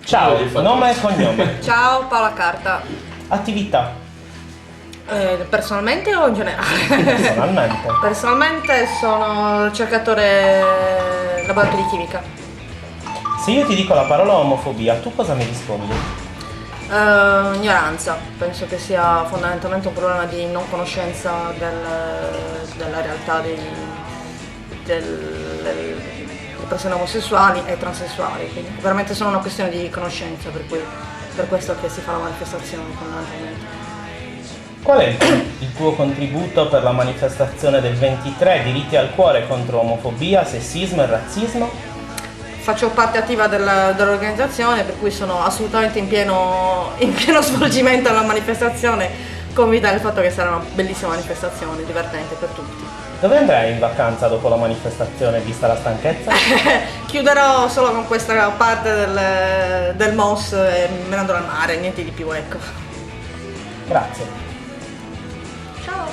Ciao, nome e cognome. Ciao, Paola Carta. Attività. Personalmente o in generale? Personalmente. Personalmente sono ricercatore laboratorio di chimica. Se io ti dico la parola omofobia, tu cosa mi rispondi? Ignoranza, penso che sia fondamentalmente un problema di non conoscenza della realtà delle persone omosessuali e transessuali, quindi veramente solo una questione di conoscenza, per questo che si fa la manifestazione fondamentalmente. Qual è il tuo contributo per la manifestazione del 23 diritti al cuore contro omofobia, sessismo e razzismo? Faccio parte attiva dell'organizzazione, per cui sono assolutamente in pieno svolgimento della manifestazione, convinta del fatto che sarà una bellissima manifestazione, divertente per tutti. Dove andrai in vacanza dopo la manifestazione, vista la stanchezza? Chiuderò solo con questa parte del MOS e me ne andrò al mare, niente di più, ecco. Grazie. Ciao!